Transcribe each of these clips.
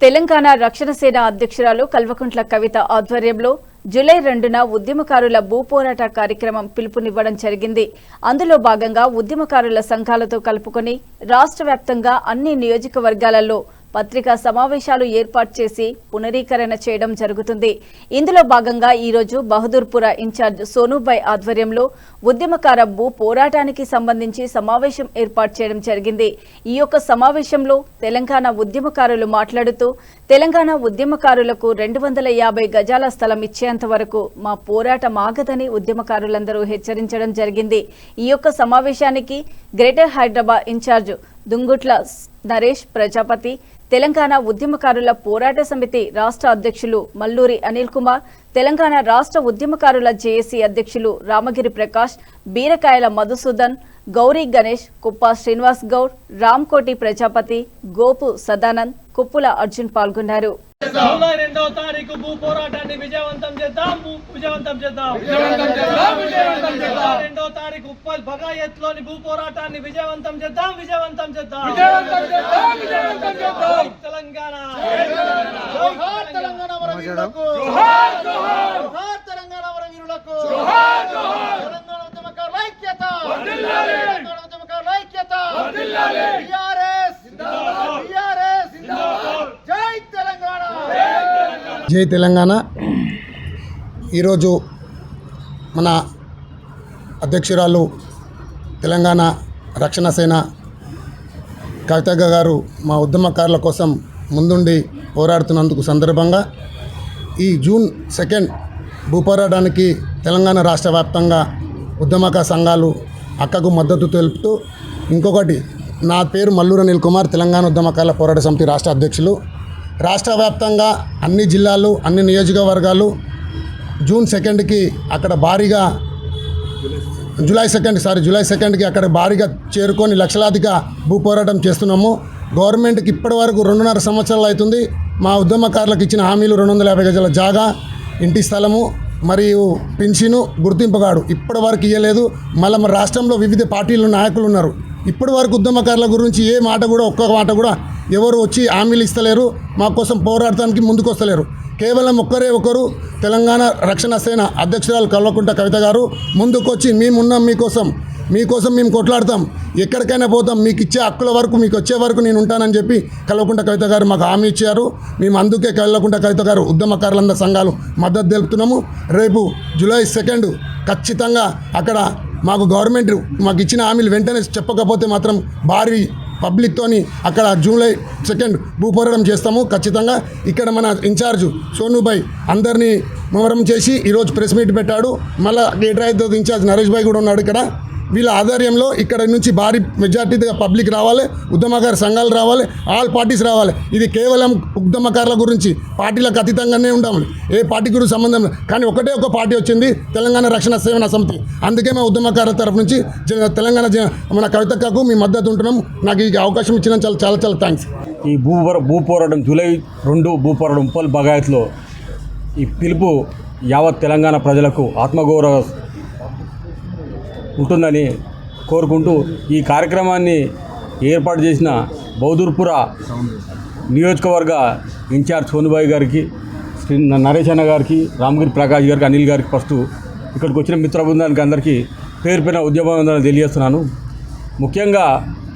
తెలంగాణ రక్షణ సేన అధ్యక్షురాలు కల్వకుంట్ల కవిత ఆధ్వర్యంలో జూలై 2న ఉద్యమకారుల భూపోరాట కార్యక్రమం పిలుపునివ్వడం జరిగింది. అందులో భాగంగా ఉద్యమకారుల సంఘాలతో కలుపుకొని రాష్ట్ర వ్యాప్తంగా అన్ని నియోజకవర్గాలలో పత్రికా సమావేశాలు ఏర్పాటు చేసి పునరీకరణ చేయడం జరుగుతుంది. ఇందులో భాగంగా ఈరోజు బహదూర్పుర ఇన్ఛార్జ్ సోనుబాయ్ ఆధ్వర్యంలో ఉద్యమకార భూ పోరాటానికి సంబంధించి సమావేశం ఏర్పాటు చేయడం జరిగింది. ఈ యొక్క సమావేశంలో తెలంగాణ ఉద్యమకారులు మాట్లాడుతూ తెలంగాణ ఉద్యమకారులకు 250 గజాల స్థలం ఇచ్చేంత వరకు మా పోరాటం ఆగదని ఉద్యమకారులందరూ హెచ్చరించడం జరిగింది. ఈ యొక్క సమావేశానికి గ్రేటర్ హైదరాబాద్ ఇన్ఛార్జ్ దుంగుట్ల నరేష్ ప్రజాపతి, తెలంగాణ ఉద్యమకారుల పోరాట సమితి రాష్ట్ర అధ్యక్షులు మల్లూరి అనిల్ కుమార్, తెలంగాణ రాష్ట్ర ఉద్యమకారుల జేఏసీ అధ్యక్షులు రామగిరి ప్రకాష్, బీరకాయల మధుసూదన్, గౌరీ గణేష్, కుప్ప శ్రీనివాస్ గౌడ్, రామ్కోటి ప్రజాపతి, గోపు సదానంద్, కుప్పుల అర్జున్ పాల్గొన్నారు. జూలై 2వ తారీఖు భూ పోరాటాన్ని విజయవంతం చేద్దాం. 2వ తారీఖు ఉప్పల్ బగాయత్లోని భూ పోరాటాన్ని విజయవంతం చేద్దాం. తెలంగాణ తెలంగాణ వరవీరులకు జోహార్ జోహార్, తెలంగాణ వరవీరులకు జోహార్ జోహార్, తెలంగాణ ఉద్యమకారుల ఐక్యత వర్ధిల్లాలి, తెలంగాణ ఉద్యమకారుల ఐక్యత వర్ధిల్లాలి, టిఆర్ఎస్ జిందాబాద్, టిఆర్ఎస్ జిందాబాద్, జై తెలంగాణ. జై తెలంగాణ. ఈరోజు మన అధ్యక్షురాలు తెలంగాణ రక్షణ సేన కవిత గారు మా ఉద్యమకారుల కోసం ముందుండి పోరాడుతున్నందుకు సందర్భంగా ఈ జూన్ 2 భూపోరాటానికి తెలంగాణ రాష్ట్ర వ్యాప్తంగా ఉద్యమకార సంఘాలు అక్కకు మద్దతు తెలుపుతూ, ఇంకొకటి నా పేరు మల్లూరి అనిల్ కుమార్, తెలంగాణ ఉద్యమకారుల పోరాట సమితి రాష్ట్ర అధ్యక్షులు. రాష్ట్ర వ్యాప్తంగా అన్ని జిల్లాలు, అన్ని నియోజకవర్గాలు జూన్ 2కి అక్కడ భారీగా జూలై 2కి అక్కడ భారీగా చేరుకొని లక్షలాదిగా భూ పోరాటం చేస్తున్నాము. గవర్నమెంట్కి ఇప్పటి వరకు 2.5 సంవత్సరాలు అవుతుంది. మా ఉద్యమకారులకు ఇచ్చిన హామీలు 250 గజాల జాగా, ఇంటి స్థలము మరియు పెన్షను, గుర్తింపు కార్డు ఇప్పటి వరకు ఇవ్వలేదు. మళ్ళీ మన రాష్ట్రంలో వివిధ పార్టీల నాయకులు ఉన్నారు. ఇప్పటి వరకు ఉద్యమకారుల గురించి ఏ మాట కూడా, ఒక్క మాట కూడా ఎవరు వచ్చి హామీలు ఇస్తలేరు, మా కోసం పోరాడటానికి ముందుకు వస్తలేరు. కేవలం ఒకరు తెలంగాణ రక్షణ సేన అధ్యక్షురాలు కల్వకుంట్ల కవిత గారు ముందుకొచ్చి మేమున్నాం, మీకోసం మేము కొట్లాడతాం, ఎక్కడికైనా పోతాం, మీకు ఇచ్చే హక్కుల వరకు, మీకు వచ్చే వరకు నేను ఉంటానని చెప్పి కల్వకుంట్ల కవిత గారు మాకు హామీ ఇచ్చారు. మేము అందుకే కల్వకుంట్ల కవిత గారు ఉద్యమకారులందరూ సంఘాలు మద్దతు తెలుపుతున్నాము. రేపు జూలై 2 ఖచ్చితంగా అక్కడ మాకు గవర్నమెంట్ మాకు ఇచ్చిన హామీలు వెంటనే చెప్పకపోతే మాత్రం భారీ పబ్లిక్తోని అక్కడ జూలై 2 భూపోరాటం చేస్తాము ఖచ్చితంగా. ఇక్కడ మన ఇన్ఛార్జ్ సోనుబాయ్ అందరినీ వివరం చేసి ఈరోజు ప్రెస్ మీట్ పెట్టాడు. మళ్ళీ గ్రేటర్ హైదరాబాద్ ఇన్ఛార్జ్ నరేష్ భాయ్ కూడా ఉన్నాడు. ఇక్కడ వీళ్ళ ఆధ్వర్యంలో ఇక్కడ నుంచి భారీ మెజార్టీగా పబ్లిక్ రావాలి, ఉద్యమకార సంఘాలు రావాలి, ఆల్ పార్టీస్ రావాలి. ఇది కేవలం ఉద్యమకారుల గురించి, పార్టీలకు అతీతంగానే ఉండాలి, ఏ పార్టీ గురించి సంబంధం లేదు. కానీ ఒకటే ఒక పార్టీ వచ్చింది, తెలంగాణ రక్షణ సేన సమితి. అందుకే మా ఉద్యమకారుల తరఫు నుంచి తెలంగాణ మన కవితకు మీ మద్దతు ఉంటున్నాం. నాకు ఈ అవకాశం ఇచ్చిన చాలా థ్యాంక్స్. ఈ భూ పోరాటం జూలై 2 భూపోరాటం ఉప్పల్ బగాయత్లో ఈ పిలుపు యావత్ తెలంగాణ ప్రజలకు ఆత్మగౌరవ ఉంటుందని కోరుకుంటూ ఈ కార్యక్రమాన్ని ఏర్పాటు చేసిన బహదూర్పుర నియోజకవర్గ ఇన్ఛార్జ్ సోనుబాయ్ గారికి, నరేష్ అన్న గారికి, రామగిరి ప్రకాష్ గారికి, అనిల్ గారికి, ఫస్ట్ ఇక్కడికి వచ్చిన మిత్ర బృందానికి అందరికీ పేరు పైన ఉద్యమం తెలియజేస్తున్నాను. ముఖ్యంగా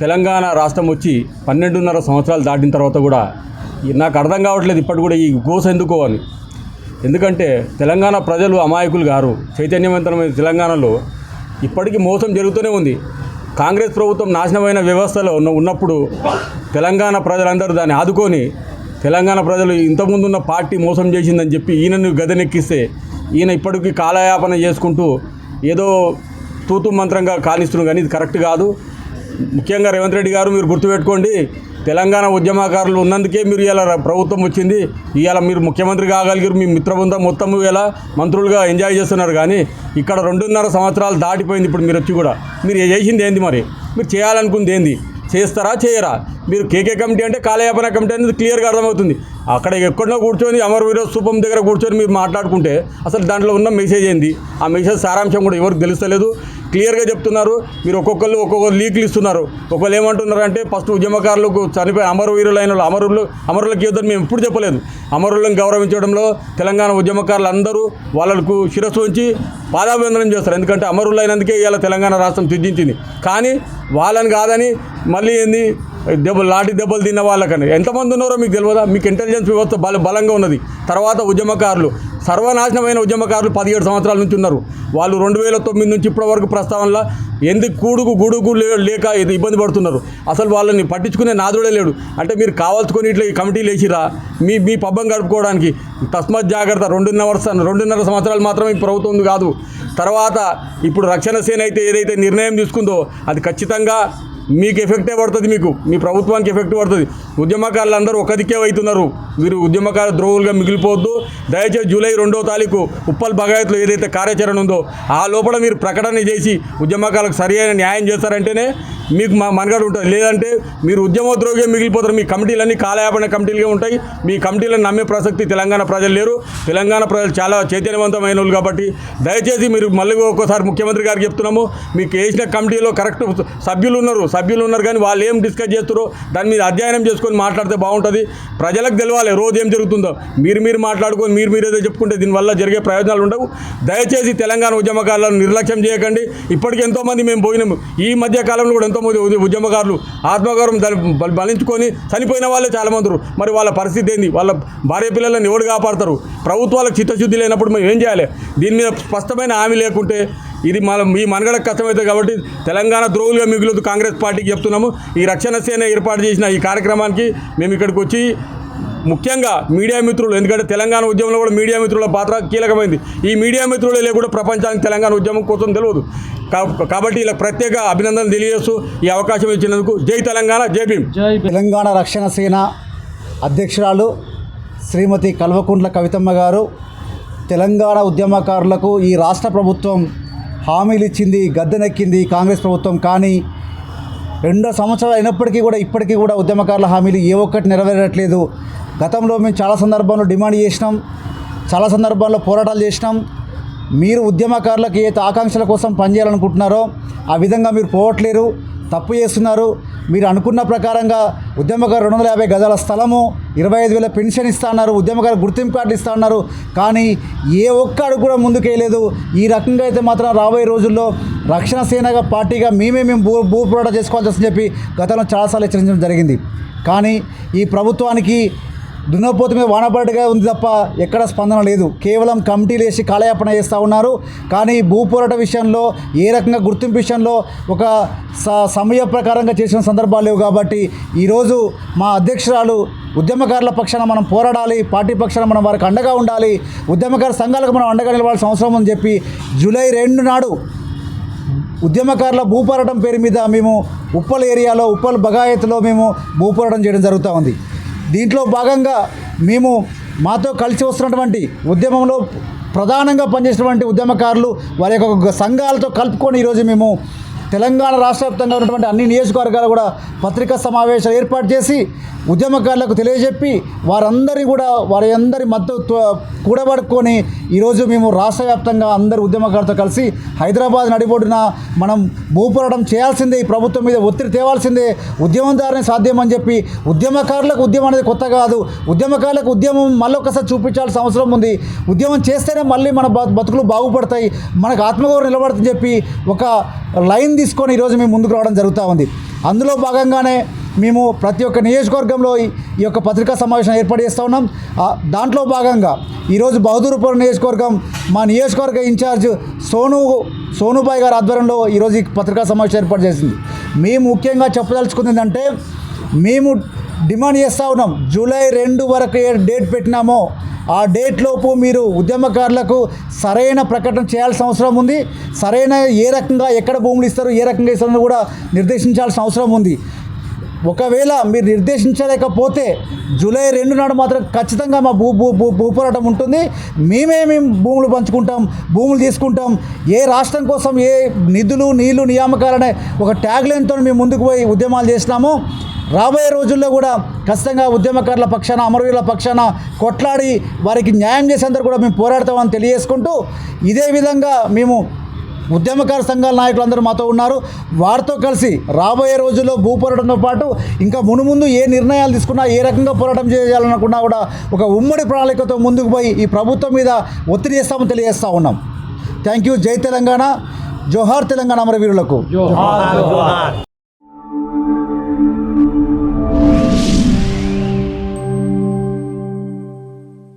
తెలంగాణ రాష్ట్రం వచ్చి 12.5 సంవత్సరాలు దాటిన తర్వాత కూడా నాకు అర్థం కావట్లేదు ఇప్పటి కూడా ఈ గోస ఎందుకో అని. ఎందుకంటే తెలంగాణ ప్రజలు అమాయకులు గారు, చైతన్యవంతమైన తెలంగాణలో ఇప్పటికీ మోసం జరుగుతూనే ఉంది. కాంగ్రెస్ ప్రభుత్వం నాశనమైన వ్యవస్థలో ఉన్నప్పుడు తెలంగాణ ప్రజలందరూ దాన్ని ఆదుకొని, తెలంగాణ ప్రజలు ఇంతకుముందు ఉన్న పార్టీ మోసం చేసిందని చెప్పి ఈయనను గదెనెక్కిస్తే ఈయన ఇప్పటికీ కాలయాపన చేసుకుంటూ ఏదో తూతు మంత్రంగా కానిస్తున్నారు. కానీ ఇది కరెక్ట్ కాదు. ముఖ్యంగా రేవంత్ రెడ్డి గారు మీరు గుర్తుపెట్టుకోండి, తెలంగాణ ఉద్యమకారులు ఉన్నందుకే మీరు ఇలా ప్రభుత్వం వచ్చింది, ఇవాళ మీరు ముఖ్యమంత్రి కాగలిగారు, మీ మిత్రబృందం మొత్తం ఇలా మంత్రులుగా ఎంజాయ్ చేస్తున్నారు. కానీ ఇక్కడ 2.5 సంవత్సరాలు దాటిపోయింది. ఇప్పుడు మీరు వచ్చి కూడా మీరు చేసింది ఏంది, మరి మీరు చేయాలనుకుంది ఏంది, చేస్తారా చేయరా? మీరు కేకే కమిటీ అంటే కాలయాపన కమిటీ అనేది క్లియర్గా అర్థమవుతుంది. అక్కడ ఎక్కడో కూర్చొని అమరవీర స్థూపం దగ్గర కూర్చొని మీరు మాట్లాడుకుంటే అసలు దాంట్లో ఉన్న మెసేజ్ ఏంది, ఆ మెసేజ్ సారాంశం కూడా ఎవరికి తెలుస్తలేదు. క్లియర్గా చెప్తున్నారు. మీరు ఒక్కొక్కరు లీక్లు ఇస్తున్నారు. ఒకళ్ళు ఏమంటున్నారు అంటే ఫస్ట్ ఉద్యమకారులకు చనిపోయి అమరవీరులైన అమరులకి యుద్ధం మేము ఎప్పుడు చెప్పలేదు. అమరులను గౌరవించడంలో తెలంగాణ ఉద్యమకారులు అందరూ వాళ్ళకు శిరస్సు ఉంచి పాదాభివందనం చేస్తారు. ఎందుకంటే అమరులైనందుకే ఇవాళ తెలంగాణ రాష్ట్రం సిద్ధించింది. కానీ వాళ్ళని కాదని మళ్ళీ ఏంది లాఠీ దెబ్బలు తిన్న వాళ్ళకని ఎంతమంది ఉన్నారో మీకు తెలియదా? మీకు ఇంటెలిజెన్స్ వ్యవస్థ బలంగా ఉన్నది. తర్వాత ఉద్యమకారులు సర్వనాశనమైన ఉద్యమకారులు 17 సంవత్సరాల నుంచి ఉన్నారు. వాళ్ళు 2009 నుంచి ఇప్పటి వరకు ప్రస్తావనలో ఎందుకు గూడుకు లేక ఇబ్బంది పడుతున్నారు. అసలు వాళ్ళని పట్టించుకునే నాదుడే లేడు. అంటే మీరు కావాల్సుకొని ఇట్లా ఈ కమిటీలు వేసిరా మీ పబ్బం గడుపుకోవడానికి. తస్మత్ జాగ్రత్త. 2.5 సంవత్సరాలు మాత్రమే ఈ ప్రభుత్వం ఉంది కాదు. తర్వాత ఇప్పుడు రక్షణ సేన అయితే ఏదైతే నిర్ణయం తీసుకుందో అది ఖచ్చితంగా మీకు ఎఫెక్టే పడుతుంది. మీకు మీ ప్రభుత్వానికి ఎఫెక్ట్ పడుతుంది. ఉద్యమకారులు అందరూ ఒక దిక్కే అవుతున్నారు. మీరు ఉద్యమకారుల ద్రోహులుగా మిగిలిపోవద్దు. దయచేసి జూలై 2వ తారీఖు ఉప్పల్ బగాయత్లో ఏదైతే కార్యాచరణ ఉందో ఆ లోపల మీరు ప్రకటన చేసి ఉద్యమకారులకు సరి అయిన న్యాయం చేస్తారంటేనే మీకు మనుగడ ఉంటుంది. లేదంటే మీరు ఉద్యమోద్రోగిగా మిగిలిపోతారు. మీ కమిటీలన్నీ కాలయాపన కమిటీలుగా ఉంటాయి. మీ కమిటీలను నమ్మే ప్రసక్తి తెలంగాణ ప్రజలు లేరు. తెలంగాణ ప్రజలు చాలా చైతన్యవంతమైన వాళ్ళు కాబట్టి దయచేసి మీరు మళ్ళీ ఒక్కోసారి ముఖ్యమంత్రి గారికి చెప్తున్నాము, మీకు వేసిన కమిటీలో కరెక్ట్ సభ్యులు ఉన్నారు కానీ వాళ్ళు ఏం డిస్కస్ చేస్తారో దాని మీద అధ్యయనం చేసుకొని మాట్లాడితే బాగుంటుంది. ప్రజలకు తెలవాలి రోజు ఏం జరుగుతుందో. మీరు మాట్లాడుకొని మీరేదో చెప్పుకుంటే దీనివల్ల జరిగే ప్రయోజనాలు ఉండవు. దయచేసి తెలంగాణ ఉద్యమకారులను నిర్లక్ష్యం చేయకండి. ఇప్పటికి ఎంతోమంది మేము పోయినాము. ఈ మధ్య కాలంలో కూడా ఎంతోమంది ఉద్యమకారులు ఆత్మగౌరవం బలించుకొని చనిపోయిన వాళ్ళే చాలామంది. మరి వాళ్ళ పరిస్థితి ఏంది? వాళ్ళ భార్య పిల్లలను ఎవరు కాపాడతారు? ప్రభుత్వాలకు చిత్తశుద్ధి లేనప్పుడు మేము ఏం చేయాలి? దీని మీద స్పష్టమైన హామీ లేకుంటే ఇది మీ మనుగడకు కష్టమవుతుంది. కాబట్టి తెలంగాణ ద్రోహులుగా మిగులుతూ కాంగ్రెస్ పార్టీకి చెప్తున్నాము. ఈ రక్షణ సేన ఏర్పాటు చేసిన ఈ కార్యక్రమానికి మేము ఇక్కడికి వచ్చి ముఖ్యంగా మీడియా మిత్రులు, ఎందుకంటే తెలంగాణ ఉద్యమంలో కూడా మీడియా మిత్రుల పాత్ర కీలకమైంది. ఈ మీడియా మిత్రులే లేకుండా ప్రపంచానికి తెలంగాణ ఉద్యమం కోసం తెలియదు. కాబట్టి ఇలా ప్రత్యేక అభినందనలు తెలియజేస్తూ ఈ అవకాశం ఇచ్చినందుకు జై తెలంగాణ, జై భీమ్. తెలంగాణ రక్షణ సేన అధ్యక్షురాలు శ్రీమతి కల్వకుంట్ల కవితమ్మ గారు తెలంగాణ ఉద్యమకారులకు ఈ రాష్ట్ర ప్రభుత్వం హామీలు ఇచ్చింది, గద్దెనెక్కింది కాంగ్రెస్ ప్రభుత్వం. కానీ 2 సంవత్సరాలు అయినప్పటికీ కూడా ఇప్పటికీ కూడా ఉద్యమకారుల హామీలు ఏ ఒక్కటి నెరవేరట్లేదు. గతంలో మేము చాలా సందర్భాల్లో డిమాండ్ చేసినాం, చాలా సందర్భాల్లో పోరాటాలు చేసినాం. మీరు ఉద్యమకారులకు ఏ ఆకాంక్షల కోసం పనిచేయాలనుకుంటున్నారో ఆ విధంగా మీరు పోవట్లేరు, తప్పు చేస్తున్నారు. మీరు అనుకున్న ప్రకారంగా ఉద్యమకారు 250 గజాల స్థలము, 25,000 పెన్షన్ ఇస్తా అన్నారు, ఉద్యమకారు గుర్తింపు కార్డులు ఇస్తా అన్నారు. కానీ ఏ ఒక్క అడుగు కూడా ముందుకేయలేదు. ఈ రకంగా అయితే మాత్రం రాబోయే రోజుల్లో రక్షణ సేనగా పార్టీగా మేము భూ పోరాటం చేసుకోవాల్సి వస్తుందని చెప్పి గతంలో చాలాసార్లు హెచ్చరించడం జరిగింది. కానీ ఈ ప్రభుత్వానికి దున్నపోతు మీద వానపడగా ఉంది తప్ప ఎక్కడ స్పందన లేదు. కేవలం కమిటీలు వేసి కాలయాపన చేస్తూ ఉన్నారు. కానీ భూ పోరాట విషయంలో ఏ రకంగా గుర్తింపు విషయంలో ఒక సమయ ప్రకారంగా చేసిన సందర్భాలు లేవు. కాబట్టి ఈరోజు మా అధ్యక్షురాలు ఉద్యమకారుల పక్షాన మనం పోరాడాలి, పార్టీ పక్షాన మనం వారికి అండగా ఉండాలి, ఉద్యమకార సంఘాలకు మనం అండగా నిలవాల్సిన అవసరం ఉందని చెప్పి జూలై 2 నాడు ఉద్యమకారుల భూపోరాటం పేరు మీద మేము ఉప్పల్ ఏరియాలో ఉప్పల్ బగాయత్లో మేము భూపోరాటం చేయడం జరుగుతూ ఉంది. దీంట్లో భాగంగా మేము మాతో కలిసి వస్తున్నటువంటి ఉద్యమంలో ప్రధానంగా పనిచేసినటువంటి ఉద్యమకారులు వారి యొక్క సంఘాలతో కలుపుకొని ఈరోజు మేము తెలంగాణ రాష్ట్ర వ్యాప్తంగా ఉన్నటువంటి అన్ని నియోజకవర్గాలు కూడా పత్రికా సమావేశాలు ఏర్పాటు చేసి ఉద్యమకారులకు తెలియజెప్పి వారి అందరి మద్దతు కూడబడుకొని ఈరోజు మేము రాష్ట్ర వ్యాప్తంగా అందరు ఉద్యమకారులతో కలిసి హైదరాబాద్ నడిబొడ్డున మనం భూపోరాటం చేయాల్సిందే, ఈ ప్రభుత్వం మీద ఒత్తిడి తేవాల్సిందే, ఉద్యమం ద్వారానే సాధ్యమని చెప్పి ఉద్యమకారులకు ఉద్యమం అనేది కొత్త కాదు, ఉద్యమకారులకు ఉద్యమం మళ్ళీ ఒకసారి చూపించాల్సిన అవసరం ఉంది. ఉద్యమం చేస్తేనే మళ్ళీ మన బతుకులు బాగుపడతాయి, మనకు ఆత్మగౌరవం నిలబడుతుందని చెప్పి ఒక లైన్ తీసుకొని ఈరోజు మేము ముందుకు రావడం జరుగుతూ ఉంది. అందులో భాగంగానే మేము ప్రతి ఒక్క నియోజకవర్గంలో ఈ యొక్క పత్రికా సమావేశం ఏర్పాటు చేస్తూ ఉన్నాం. దాంట్లో భాగంగా ఈరోజు బహదూర్పురం నియోజకవర్గం మా నియోజకవర్గ ఇన్ఛార్జ్ సోనుబాయ్ గారి ఆధ్వర్యంలో ఈరోజు ఈ పత్రికా సమావేశం ఏర్పాటు చేసింది. మేము ముఖ్యంగా చెప్పదలుచుకుంది ఏంటంటే మేము డిమాండ్ చేస్తూ ఉన్నాం, జూలై 2 వరకు ఏ డేట్ పెట్టినామో ఆ డేట్లోపు మీరు ఉద్యమకారులకు సరైన ప్రకటన చేయాల్సిన అవసరం ఉంది. సరైన ఏ రకంగా ఎక్కడ భూములు ఇస్తారు, ఏ రకంగా ఇస్తారని కూడా నిర్దేశించాల్సిన అవసరం ఉంది. ఒకవేళ మీరు నిర్దేశించలేకపోతే జూలై 2 నాడు మాత్రం ఖచ్చితంగా మా భూ పోరాటం ఉంటుంది. మేము భూములు పంచుకుంటాం, భూములు తీసుకుంటాం. ఏ రాష్ట్రం కోసం ఏ నిధులు నీళ్లు నియామకాలనే ఒక ట్యాగ్ లైన్తో మేము ముందుకు పోయి ఉద్యమాలు చేసినామో రాబోయే రోజుల్లో కూడా ఖచ్చితంగా ఉద్యమకారుల పక్షాన అమరవీరుల పక్షాన కొట్లాడి వారికి న్యాయం చేసేందుకు కూడా మేము పోరాడతామని తెలియజేసుకుంటూ ఇదే విధంగా మేము ఉద్యమకార సంఘాల నాయకులందరూ మాతో ఉన్నారు. వారితో కలిసి రాబోయే రోజుల్లో భూపోరాటంతో పాటు ఇంకా మునుముందు ఏ నిర్ణయాలు తీసుకున్నా ఏ రకంగా పోరాటం చేయాలనుకున్నా కూడా ఒక ఉమ్మడి ప్రణాళికతో ముందుకు పోయి ఈ ప్రభుత్వం మీద ఒత్తిడి చేస్తామని తెలియజేస్తూ ఉన్నాం. Thank you. జై తెలంగాణ, జోహార్ తెలంగాణ అమరవీరులకు.